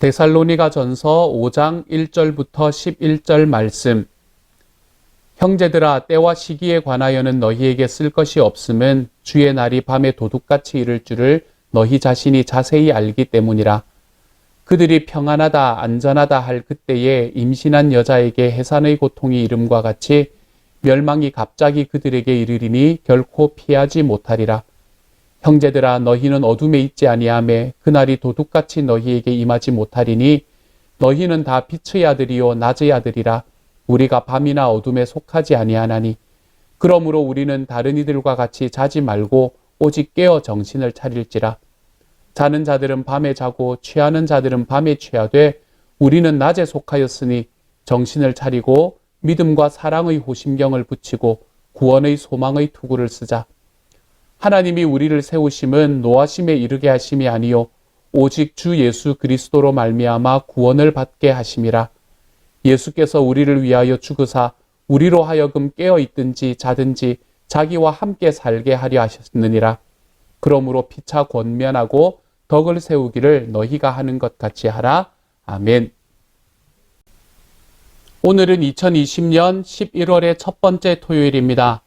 데살로니가전서 5장 1절부터 11절 말씀. 형제들아, 때와 시기에 관하여는 너희에게 쓸 것이 없음은 주의 날이 밤에 도둑같이 이를 줄을 너희 자신이 자세히 알기 때문이라. 그들이 평안하다 안전하다 할 그때에 임신한 여자에게 해산의 고통이 이름과 같이 멸망이 갑자기 그들에게 이르리니 결코 피하지 못하리라. 형제들아, 너희는 어둠에 있지 아니하매 그날이 도둑같이 너희에게 임하지 못하리니 너희는 다 빛의 아들이요 낮의 아들이라. 우리가 밤이나 어둠에 속하지 아니하나니 그러므로 우리는 다른 이들과 같이 자지 말고 오직 깨어 정신을 차릴지라. 자는 자들은 밤에 자고 취하는 자들은 밤에 취하되 우리는 낮에 속하였으니 정신을 차리고 믿음과 사랑의 호심경을 붙이고 구원의 소망의 투구를 쓰자. 하나님이 우리를 세우심은 노하심에 이르게 하심이 아니요 오직 주 예수 그리스도로 말미암아 구원을 받게 하심이라. 예수께서 우리를 위하여 죽으사 우리로 하여금 깨어 있든지 자든지 자기와 함께 살게 하려 하셨느니라. 그러므로 피차 권면하고 덕을 세우기를 너희가 하는 것 같이 하라. 아멘. 오늘은 2020년 11월의 첫 번째 토요일입니다.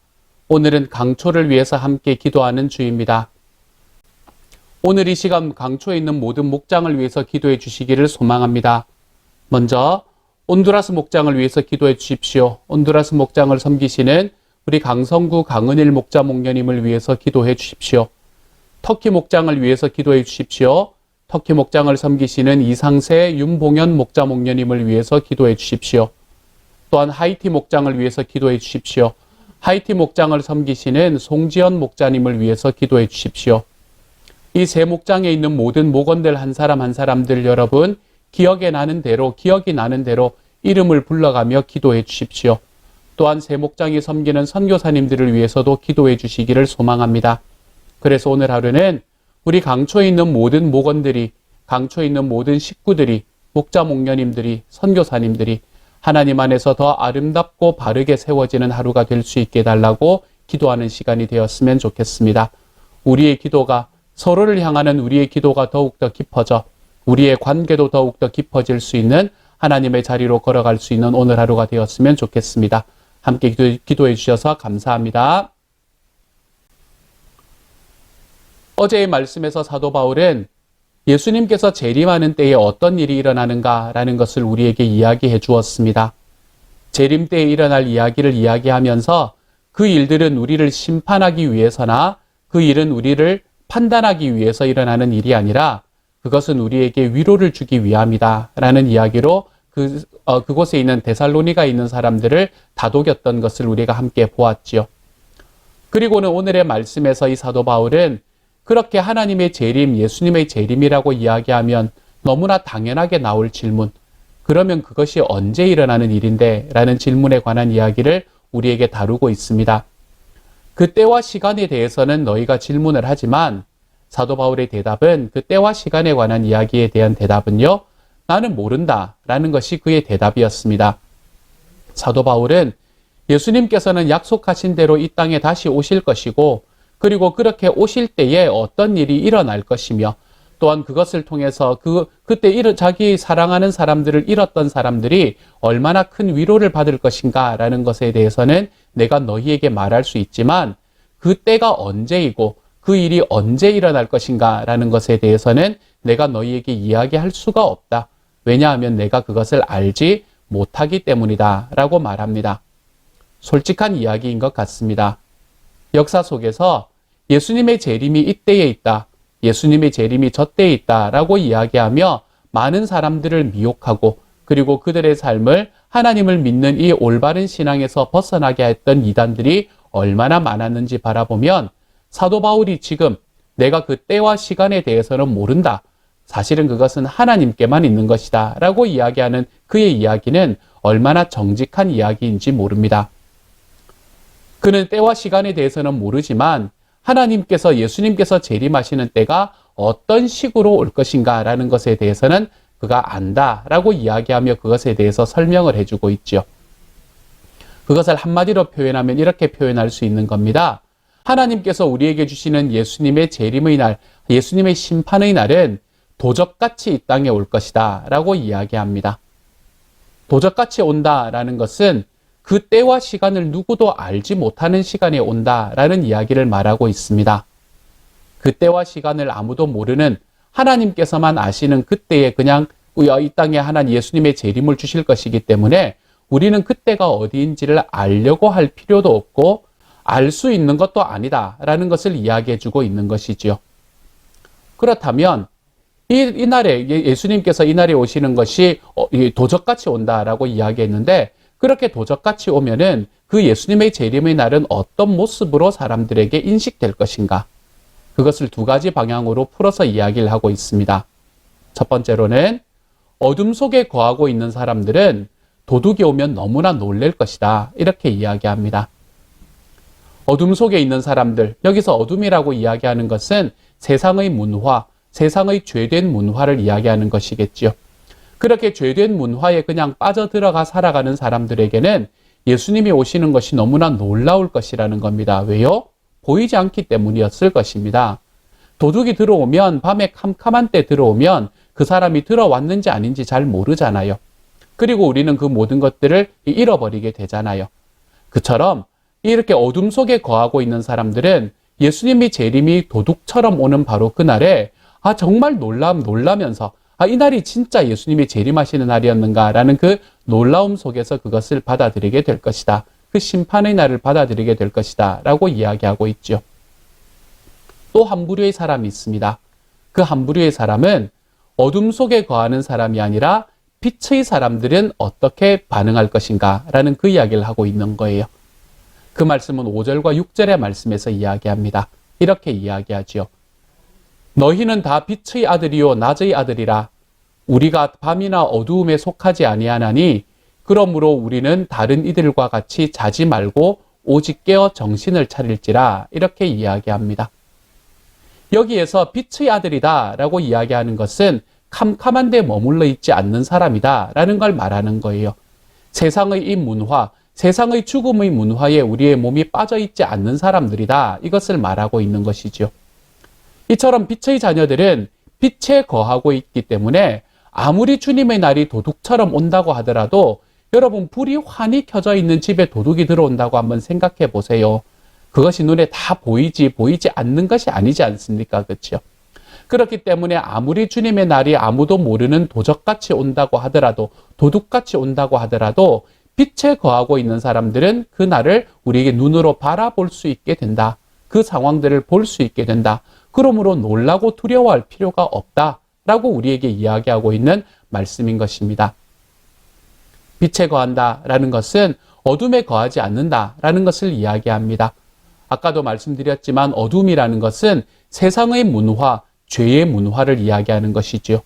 오늘은 강초를 위해서 함께 기도하는 주입니다. 오늘 이 시간 강초에 있는 모든 목장을 위해서 기도해 주시기를 소망합니다. 먼저 온두라스 목장을 위해서 기도해 주십시오. 온두라스 목장을 섬기시는 우리 강성구 강은일 목자 목녀님을 위해서 기도해 주십시오. 터키 목장을 위해서 기도해 주십시오. 터키 목장을 섬기시는 이상세 윤봉현 목자 목녀님을 위해서 기도해 주십시오. 또한 하이티 목장을 위해서 기도해 주십시오. 하이티 목장을 섬기시는 송지연 목자님을 위해서 기도해 주십시오. 이 세 목장에 있는 모든 목원들 한 사람 한 사람들 여러분 기억이 나는 대로 이름을 불러가며 기도해 주십시오. 또한 세 목장이 섬기는 선교사님들을 위해서도 기도해 주시기를 소망합니다. 그래서 오늘 하루는 우리 강초에 있는 모든 목원들이, 강초에 있는 모든 식구들이, 목자 목녀님들이, 선교사님들이 하나님 안에서 더 아름답고 바르게 세워지는 하루가 될 수 있게 해달라고 기도하는 시간이 되었으면 좋겠습니다. 우리의 기도가, 서로를 향하는 우리의 기도가 더욱더 깊어져 우리의 관계도 더욱더 깊어질 수 있는 하나님의 자리로 걸어갈 수 있는 오늘 하루가 되었으면 좋겠습니다. 함께 기도해 주셔서 감사합니다. 어제의 말씀에서 사도 바울은 예수님께서 재림하는 때에 어떤 일이 일어나는가라는 것을 우리에게 이야기해 주었습니다. 재림 때에 일어날 이야기를 이야기하면서 그 일들은 우리를 심판하기 위해서나 그 일은 우리를 판단하기 위해서 일어나는 일이 아니라 그것은 우리에게 위로를 주기 위함이다 라는 이야기로 그곳에 있는 데살로니가에 있는 사람들을 다독였던 것을 우리가 함께 보았지요. 그리고는 오늘의 말씀에서 이 사도 바울은 그렇게 하나님의 재림, 예수님의 재림이라고 이야기하면 너무나 당연하게 나올 질문, 그러면 그것이 언제 일어나는 일인데? 라는 질문에 관한 이야기를 우리에게 다루고 있습니다. 그 때와 시간에 대해서는 너희가 질문을 하지만 사도 바울의 대답은 그 때와 시간에 관한 이야기에 대한 대답은요, 나는 모른다 라는 것이 그의 대답이었습니다. 사도 바울은 예수님께서는 약속하신 대로 이 땅에 다시 오실 것이고 그리고 그렇게 오실 때에 어떤 일이 일어날 것이며 또한 그것을 통해서 그때 자기 사랑하는 사람들을 잃었던 사람들이 얼마나 큰 위로를 받을 것인가 라는 것에 대해서는 내가 너희에게 말할 수 있지만 그 때가 언제이고 그 일이 언제 일어날 것인가 라는 것에 대해서는 내가 너희에게 이야기할 수가 없다. 왜냐하면 내가 그것을 알지 못하기 때문이다 라고 말합니다. 솔직한 이야기인 것 같습니다. 역사 속에서 예수님의 재림이 이때에 있다, 예수님의 재림이 저때에 있다 라고 이야기하며 많은 사람들을 미혹하고 그리고 그들의 삶을 하나님을 믿는 이 올바른 신앙에서 벗어나게 했던 이단들이 얼마나 많았는지 바라보면 사도 바울이 지금 내가 그 때와 시간에 대해서는 모른다, 사실은 그것은 하나님께만 있는 것이다 라고 이야기하는 그의 이야기는 얼마나 정직한 이야기인지 모릅니다. 그는 때와 시간에 대해서는 모르지만 하나님께서, 예수님께서 재림하시는 때가 어떤 식으로 올 것인가 라는 것에 대해서는 그가 안다라고 이야기하며 그것에 대해서 설명을 해주고 있죠. 그것을 한마디로 표현하면 이렇게 표현할 수 있는 겁니다. 하나님께서 우리에게 주시는 예수님의 재림의 날, 예수님의 심판의 날은 도적같이 이 땅에 올 것이다 라고 이야기합니다. 도적같이 온다라는 것은 그 때와 시간을 누구도 알지 못하는 시간에 온다라는 이야기를 말하고 있습니다. 그 때와 시간을 아무도 모르는 하나님께서만 아시는 그때에 그냥 이 땅에 하나님 예수님의 재림을 주실 것이기 때문에 우리는 그때가 어디인지를 알려고 할 필요도 없고 알 수 있는 것도 아니다라는 것을 이야기해 주고 있는 것이지요. 그렇다면 이 날에 예수님께서 이 날에 오시는 것이 도적같이 온다라고 이야기했는데 그렇게 도적같이 오면은 그 예수님의 재림의 날은 어떤 모습으로 사람들에게 인식될 것인가? 그것을 두 가지 방향으로 풀어서 이야기를 하고 있습니다. 첫 번째로는 어둠 속에 거하고 있는 사람들은 도둑이 오면 너무나 놀랄 것이다. 이렇게 이야기합니다. 어둠 속에 있는 사람들, 여기서 어둠이라고 이야기하는 것은 세상의 문화, 세상의 죄된 문화를 이야기하는 것이겠지요. 그렇게 죄된 문화에 그냥 빠져들어가 살아가는 사람들에게는 예수님이 오시는 것이 너무나 놀라울 것이라는 겁니다. 왜요? 보이지 않기 때문이었을 것입니다. 도둑이 들어오면 밤에 캄캄한 때 들어오면 그 사람이 들어왔는지 아닌지 잘 모르잖아요. 그리고 우리는 그 모든 것들을 잃어버리게 되잖아요. 그처럼 이렇게 어둠 속에 거하고 있는 사람들은 예수님이 재림이 도둑처럼 오는 바로 그날에 정말 놀라면서 이 날이 진짜 예수님이 재림하시는 날이었는가라는 그 놀라움 속에서 그것을 받아들이게 될 것이다. 그 심판의 날을 받아들이게 될 것이다 라고 이야기하고 있죠. 또 한 부류의 사람이 있습니다. 그 한 부류의 사람은 어둠 속에 거하는 사람이 아니라 빛의 사람들은 어떻게 반응할 것인가 라는 그 이야기를 하고 있는 거예요. 그 말씀은 5절과 6절의 말씀에서 이야기합니다. 이렇게 이야기하지요. 너희는 다 빛의 아들이요 낮의 아들이라. 우리가 밤이나 어두움에 속하지 아니하나니 그러므로 우리는 다른 이들과 같이 자지 말고 오직 깨어 정신을 차릴지라. 이렇게 이야기합니다. 여기에서 빛의 아들이다 라고 이야기하는 것은 캄캄한 데 머물러 있지 않는 사람이다 라는 걸 말하는 거예요. 세상의 이 문화, 세상의 죽음의 문화에 우리의 몸이 빠져 있지 않는 사람들이다. 이것을 말하고 있는 것이죠. 이처럼 빛의 자녀들은 빛에 거하고 있기 때문에 아무리 주님의 날이 도둑처럼 온다고 하더라도 여러분 불이 환히 켜져 있는 집에 도둑이 들어온다고 한번 생각해 보세요. 그것이 눈에 다 보이지 않는 것이 아니지 않습니까? 그렇죠? 그렇기 때문에 아무리 주님의 날이 아무도 모르는 도적같이 온다고 하더라도 도둑같이 온다고 하더라도 빛에 거하고 있는 사람들은 그 날을 우리에게 눈으로 바라볼 수 있게 된다. 그 상황들을 볼 수 있게 된다. 그러므로 놀라고 두려워할 필요가 없다라고 우리에게 이야기하고 있는 말씀인 것입니다. 빛에 거한다라는 것은 어둠에 거하지 않는다라는 것을 이야기합니다. 아까도 말씀드렸지만 어둠이라는 것은 세상의 문화, 죄의 문화를 이야기하는 것이죠.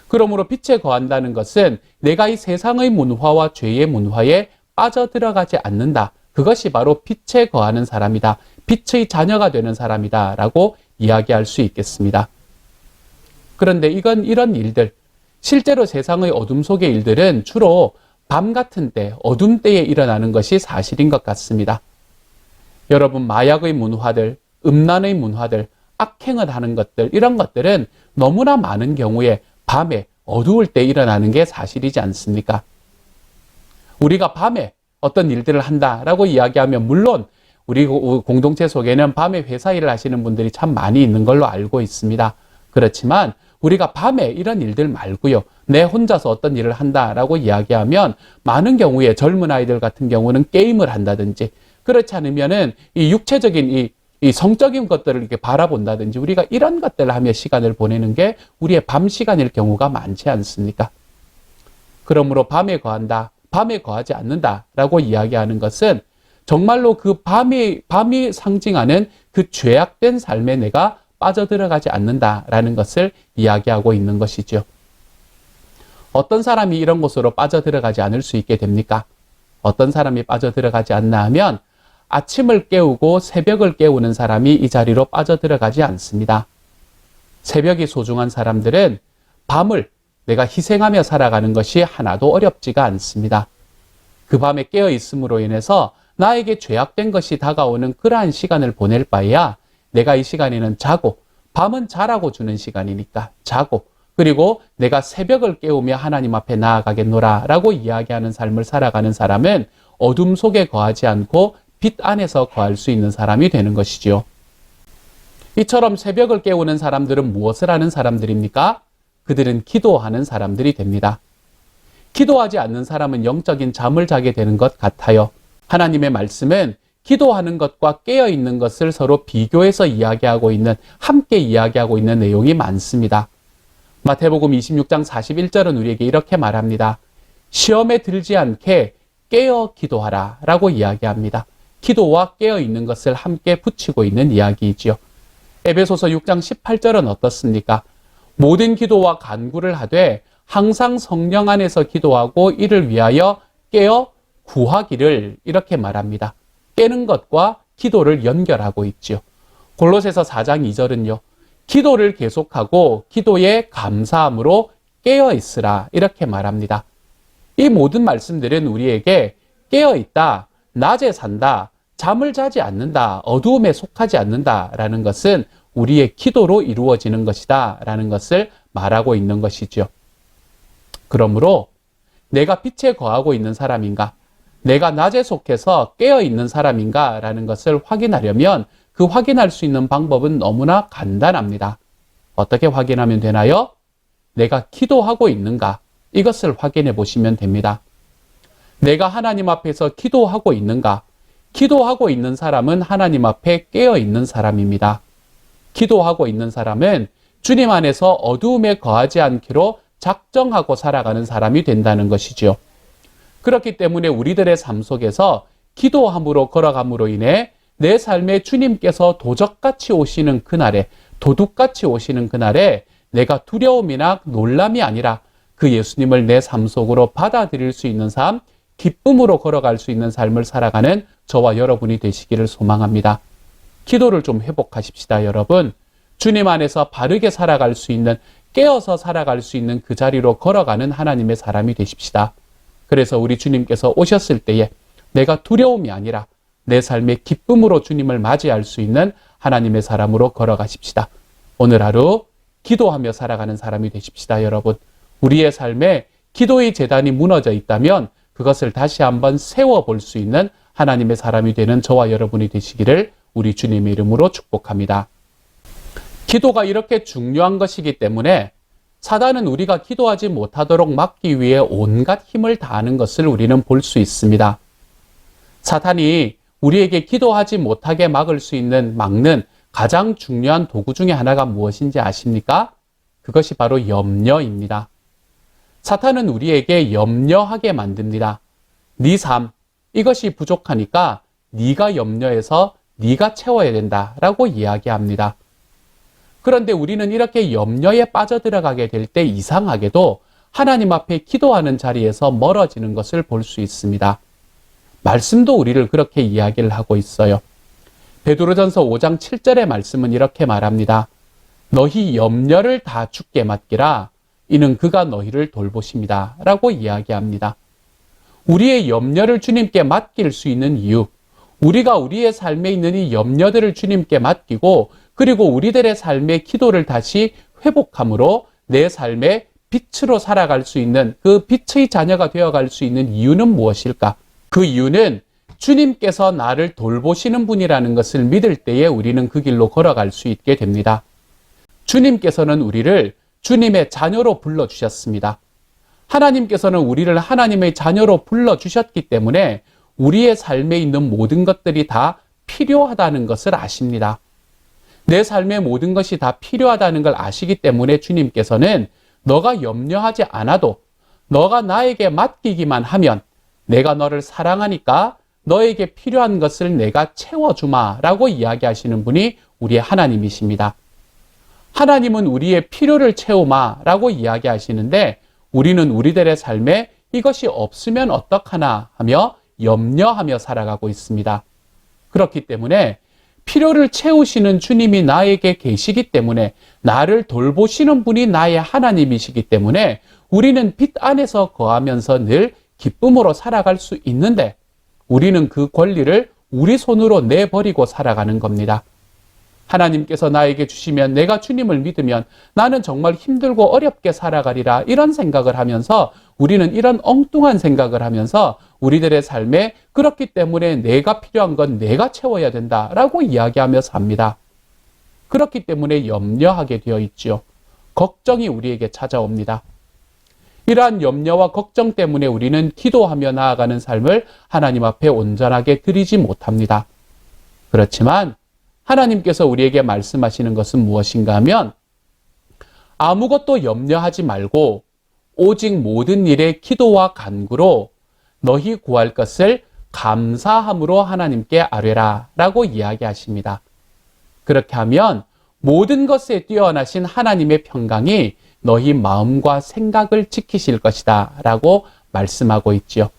그러므로 빛에 거한다는 것은 내가 이 세상의 문화와 죄의 문화에 빠져들어가지 않는다. 그것이 바로 빛에 거하는 사람이다. 빛의 자녀가 되는 사람이다. 라고 이야기할 수 있겠습니다. 그런데 이런 일들, 실제로 세상의 어둠 속의 일들은 주로 밤 같은 때, 어둠 때에 일어나는 것이 사실인 것 같습니다. 여러분, 마약의 문화들, 음란의 문화들, 악행을 하는 것들, 이런 것들은 너무나 많은 경우에 밤에 어두울 때 일어나는 게 사실이지 않습니까? 우리가 밤에 어떤 일들을 한다라고 이야기하면 물론 우리 공동체 속에는 밤에 회사 일을 하시는 분들이 참 많이 있는 걸로 알고 있습니다. 그렇지만 우리가 밤에 이런 일들 말고요. 내 혼자서 어떤 일을 한다라고 이야기하면 많은 경우에 젊은 아이들 같은 경우는 게임을 한다든지 그렇지 않으면은 이 육체적인 이 성적인 것들을 이렇게 바라본다든지 우리가 이런 것들을 하며 시간을 보내는 게 우리의 밤 시간일 경우가 많지 않습니까? 그러므로 밤에 거한다, 밤에 거하지 않는다라고 이야기하는 것은 정말로 그 밤이 상징하는 그 죄악된 삶에 내가 빠져들어가지 않는다라는 것을 이야기하고 있는 것이죠. 어떤 사람이 이런 곳으로 빠져들어가지 않을 수 있게 됩니까? 어떤 사람이 빠져들어가지 않나 하면 아침을 깨우고 새벽을 깨우는 사람이 이 자리로 빠져들어가지 않습니다. 새벽이 소중한 사람들은 밤을 내가 희생하며 살아가는 것이 하나도 어렵지가 않습니다. 그 밤에 깨어 있음으로 인해서 나에게 죄악된 것이 다가오는 그러한 시간을 보낼 바에야 내가 이 시간에는 자고, 밤은 자라고 주는 시간이니까 자고, 그리고 내가 새벽을 깨우며 하나님 앞에 나아가겠노라 라고 이야기하는 삶을 살아가는 사람은 어둠 속에 거하지 않고 빛 안에서 거할 수 있는 사람이 되는 것이지요. 이처럼 새벽을 깨우는 사람들은 무엇을 하는 사람들입니까? 그들은 기도하는 사람들이 됩니다. 기도하지 않는 사람은 영적인 잠을 자게 되는 것 같아요. 하나님의 말씀은 기도하는 것과 깨어있는 것을 서로 비교해서 이야기하고 있는, 함께 이야기하고 있는 내용이 많습니다. 마태복음 26장 41절은 우리에게 이렇게 말합니다. 시험에 들지 않게 깨어 기도하라 라고 이야기합니다. 기도와 깨어있는 것을 함께 붙이고 있는 이야기이지요. 에베소서 6장 18절은 어떻습니까? 모든 기도와 간구를 하되 항상 성령 안에서 기도하고 이를 위하여 깨어 구하기를 이렇게 말합니다. 깨는 것과 기도를 연결하고 있지요. 골로새서 4장 2절은요. 기도를 계속하고 기도에 감사함으로 깨어 있으라 이렇게 말합니다. 이 모든 말씀들은 우리에게 깨어 있다, 낮에 산다, 잠을 자지 않는다, 어두움에 속하지 않는다라는 것은 우리의 기도로 이루어지는 것이다 라는 것을 말하고 있는 것이죠. 그러므로 내가 빛에 거하고 있는 사람인가, 내가 낮에 속해서 깨어 있는 사람인가 라는 것을 확인하려면 그 확인할 수 있는 방법은 너무나 간단합니다. 어떻게 확인하면 되나요? 내가 기도하고 있는가? 이것을 확인해 보시면 됩니다. 내가 하나님 앞에서 기도하고 있는가? 기도하고 있는 사람은 하나님 앞에 깨어 있는 사람입니다. 기도하고 있는 사람은 주님 안에서 어두움에 거하지 않기로 작정하고 살아가는 사람이 된다는 것이죠. 그렇기 때문에 우리들의 삶 속에서 기도함으로 걸어감으로 인해 내 삶에 주님께서 도적같이 오시는 그날에, 도둑같이 오시는 그날에 내가 두려움이나 놀람이 아니라 그 예수님을 내 삶 속으로 받아들일 수 있는 삶, 기쁨으로 걸어갈 수 있는 삶을 살아가는 저와 여러분이 되시기를 소망합니다. 기도를 좀 회복하십시다, 여러분. 주님 안에서 바르게 살아갈 수 있는, 깨어서 살아갈 수 있는 그 자리로 걸어가는 하나님의 사람이 되십시다. 그래서 우리 주님께서 오셨을 때에 내가 두려움이 아니라 내 삶의 기쁨으로 주님을 맞이할 수 있는 하나님의 사람으로 걸어가십시다. 오늘 하루 기도하며 살아가는 사람이 되십시다, 여러분. 우리의 삶에 기도의 재단이 무너져 있다면 그것을 다시 한번 세워볼 수 있는 하나님의 사람이 되는 저와 여러분이 되시기를 우리 주님의 이름으로 축복합니다. 기도가 이렇게 중요한 것이기 때문에 사단은 우리가 기도하지 못하도록 막기 위해 온갖 힘을 다하는 것을 우리는 볼 수 있습니다. 사탄이 우리에게 기도하지 못하게 막는 가장 중요한 도구 중에 하나가 무엇인지 아십니까? 그것이 바로 염려입니다. 사탄은 우리에게 염려하게 만듭니다. 네 삶, 이것이 부족하니까 네가 염려해서 네가 채워야 된다라고 이야기합니다. 그런데 우리는 이렇게 염려에 빠져들어가게 될 때 이상하게도 하나님 앞에 기도하는 자리에서 멀어지는 것을 볼 수 있습니다. 말씀도 우리를 그렇게 이야기를 하고 있어요. 베드로전서 5장 7절의 말씀은 이렇게 말합니다. 너희 염려를 다 주께 맡기라. 이는 그가 너희를 돌보십니다. 라고 이야기합니다. 우리의 염려를 주님께 맡길 수 있는 이유, 우리가 우리의 삶에 있는 이 염려들을 주님께 맡기고 그리고 우리들의 삶의 기도를 다시 회복함으로 내 삶의 빛으로 살아갈 수 있는 그 빛의 자녀가 되어갈 수 있는 이유는 무엇일까? 그 이유는 주님께서 나를 돌보시는 분이라는 것을 믿을 때에 우리는 그 길로 걸어갈 수 있게 됩니다. 주님께서는 우리를 주님의 자녀로 불러주셨습니다. 하나님께서는 우리를 하나님의 자녀로 불러주셨기 때문에 우리의 삶에 있는 모든 것들이 다 필요하다는 것을 아십니다. 내 삶의 모든 것이 다 필요하다는 걸 아시기 때문에 주님께서는 너가 염려하지 않아도 너가 나에게 맡기기만 하면 내가 너를 사랑하니까 너에게 필요한 것을 내가 채워주마 라고 이야기하시는 분이 우리의 하나님이십니다. 하나님은 우리의 필요를 채우마 라고 이야기하시는데 우리는 우리들의 삶에 이것이 없으면 어떡하나 하며 염려하며 살아가고 있습니다. 그렇기 때문에 필요를 채우시는 주님이 나에게 계시기 때문에 나를 돌보시는 분이 나의 하나님이시기 때문에 우리는 빛 안에서 거하면서 늘 기쁨으로 살아갈 수 있는데 우리는 그 권리를 우리 손으로 내버리고 살아가는 겁니다. 하나님께서 나에게 주시면 내가 주님을 믿으면 나는 정말 힘들고 어렵게 살아가리라 이런 생각을 하면서 우리는 이런 엉뚱한 생각을 하면서 우리들의 삶에 그렇기 때문에 내가 필요한 건 내가 채워야 된다라고 이야기하며 삽니다. 그렇기 때문에 염려하게 되어 있지요. 걱정이 우리에게 찾아옵니다. 이러한 염려와 걱정 때문에 우리는 기도하며 나아가는 삶을 하나님 앞에 온전하게 드리지 못합니다. 그렇지만 하나님께서 우리에게 말씀하시는 것은 무엇인가 하면 아무것도 염려하지 말고 오직 모든 일에 기도와 간구로 너희 구할 것을 감사함으로 하나님께 아뢰라 라고 이야기하십니다. 그렇게 하면 모든 것에 뛰어나신 하나님의 평강이 너희 마음과 생각을 지키실 것이다 라고 말씀하고 있지요.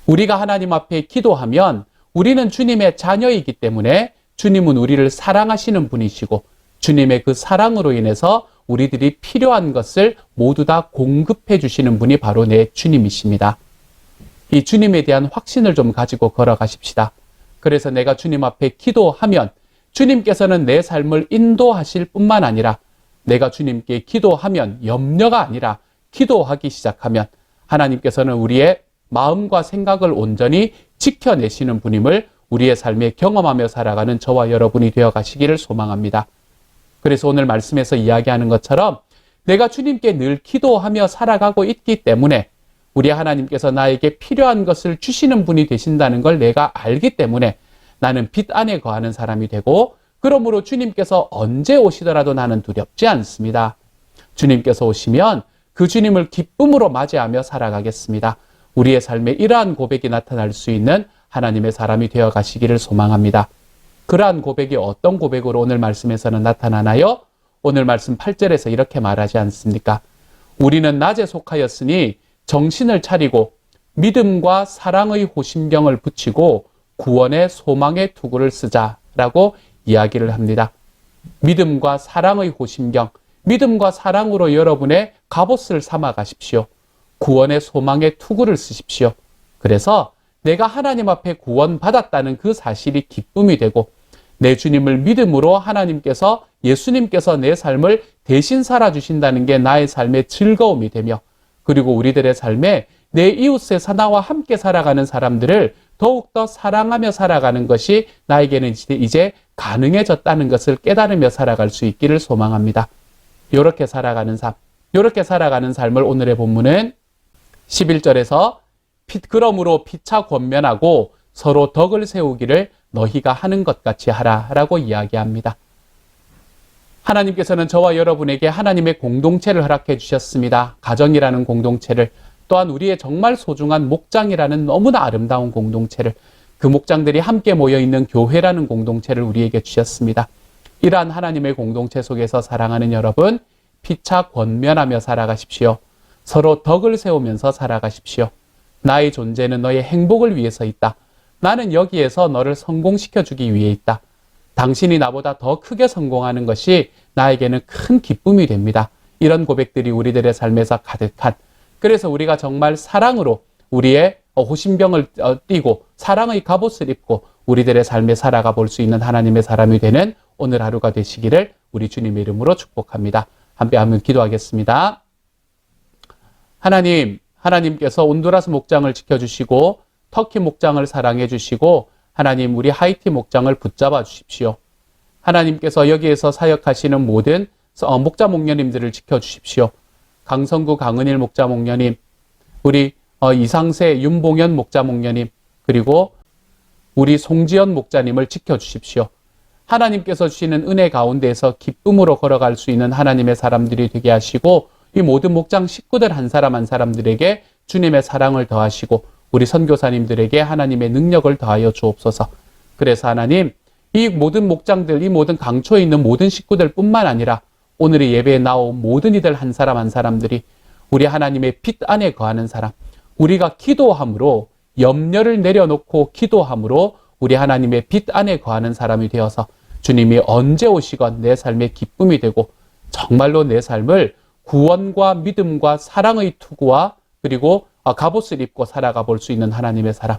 우리가 하나님 앞에 기도하면 우리는 주님의 자녀이기 때문에 주님은 우리를 사랑하시는 분이시고 주님의 그 사랑으로 인해서 우리들이 필요한 것을 모두 다 공급해 주시는 분이 바로 내 주님이십니다. 이 주님에 대한 확신을 좀 가지고 걸어가십시다. 그래서 내가 주님 앞에 기도하면 주님께서는 내 삶을 인도하실 뿐만 아니라 내가 주님께 기도하면 염려가 아니라 기도하기 시작하면 하나님께서는 우리의 마음과 생각을 온전히 지켜내시는 분임을 우리의 삶에 경험하며 살아가는 저와 여러분이 되어 가시기를 소망합니다. 그래서 오늘 말씀에서 이야기하는 것처럼 내가 주님께 늘 기도하며 살아가고 있기 때문에 우리 하나님께서 나에게 필요한 것을 주시는 분이 되신다는 걸 내가 알기 때문에 나는 빛 안에 거하는 사람이 되고 그러므로 주님께서 언제 오시더라도 나는 두렵지 않습니다. 주님께서 오시면 그 주님을 기쁨으로 맞이하며 살아가겠습니다. 우리의 삶에 이러한 고백이 나타날 수 있는 하나님의 사람이 되어 가시기를 소망합니다. 그러한 고백이 어떤 고백으로 오늘 말씀에서는 나타나나요? 오늘 말씀 8절에서 이렇게 말하지 않습니까? 우리는 낮에 속하였으니 정신을 차리고 믿음과 사랑의 호심경을 붙이고 구원의 소망의 투구를 쓰자라고 이야기를 합니다. 믿음과 사랑의 호심경, 믿음과 사랑으로 여러분의 갑옷을 삼아 가십시오. 구원의 소망의 투구를 쓰십시오. 그래서 내가 하나님 앞에 구원받았다는 그 사실이 기쁨이 되고 내 주님을 믿음으로 하나님께서 예수님께서 내 삶을 대신 살아주신다는 게 나의 삶의 즐거움이 되며 그리고 우리들의 삶에 내 이웃의 나와 함께 살아가는 사람들을 더욱더 사랑하며 살아가는 것이 나에게는 이제 가능해졌다는 것을 깨달으며 살아갈 수 있기를 소망합니다. 이렇게 살아가는 삶, 이렇게 살아가는 삶을 오늘의 본문은 11절에서 그러므로 피차 권면하고 서로 덕을 세우기를 너희가 하는 것 같이 하라라고 이야기합니다. 하나님께서는 저와 여러분에게 하나님의 공동체를 허락해 주셨습니다. 가정이라는 공동체를, 또한 우리의 정말 소중한 목장이라는 너무나 아름다운 공동체를, 그 목장들이 함께 모여있는 교회라는 공동체를 우리에게 주셨습니다. 이러한 하나님의 공동체 속에서 사랑하는 여러분, 피차 권면하며 살아가십시오. 서로 덕을 세우면서 살아가십시오. 나의 존재는 너의 행복을 위해서 있다. 나는 여기에서 너를 성공시켜주기 위해 있다. 당신이 나보다 더 크게 성공하는 것이 나에게는 큰 기쁨이 됩니다. 이런 고백들이 우리들의 삶에서 가득한, 그래서 우리가 정말 사랑으로 우리의 호심병을 띠고 사랑의 갑옷을 입고 우리들의 삶에 살아가 볼 수 있는 하나님의 사람이 되는 오늘 하루가 되시기를 우리 주님의 이름으로 축복합니다. 함께 한번 기도하겠습니다. 하나님께서 온두라스 목장을 지켜주시고 터키 목장을 사랑해 주시고 하나님 우리 하이티 목장을 붙잡아 주십시오. 하나님께서 여기에서 사역하시는 모든 목자 목녀님들을 지켜주십시오. 강성구 강은일 목자 목녀님, 우리 이상세 윤봉현 목자 목녀님, 그리고 우리 송지연 목자님을 지켜주십시오. 하나님께서 주시는 은혜 가운데에서 기쁨으로 걸어갈 수 있는 하나님의 사람들이 되게 하시고 이 모든 목장 식구들 한 사람 한 사람들에게 주님의 사랑을 더하시고 우리 선교사님들에게 하나님의 능력을 더하여 주옵소서. 그래서 하나님, 이 모든 목장들, 이 모든 강초에 있는 모든 식구들 뿐만 아니라 오늘의 예배에 나온 모든 이들 한 사람 한 사람들이 우리 하나님의 빛 안에 거하는 사람, 우리가 기도함으로 염려를 내려놓고 기도함으로 우리 하나님의 빛 안에 거하는 사람이 되어서 주님이 언제 오시건 내 삶의 기쁨이 되고 정말로 내 삶을 구원과 믿음과 사랑의 투구와 그리고 갑옷을 입고 살아가 볼 수 있는 하나님의 사람.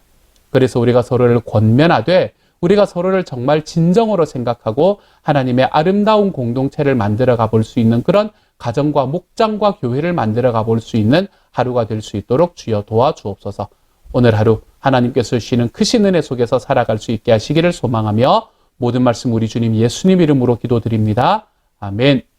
그래서 우리가 서로를 권면하되 우리가 서로를 정말 진정으로 생각하고 하나님의 아름다운 공동체를 만들어 가볼 수 있는 그런 가정과 목장과 교회를 만들어 가볼 수 있는 하루가 될 수 있도록 주여 도와주옵소서. 오늘 하루 하나님께서 주시는 크신 은혜 속에서 살아갈 수 있게 하시기를 소망하며 모든 말씀 우리 주님 예수님 이름으로 기도드립니다. 아멘.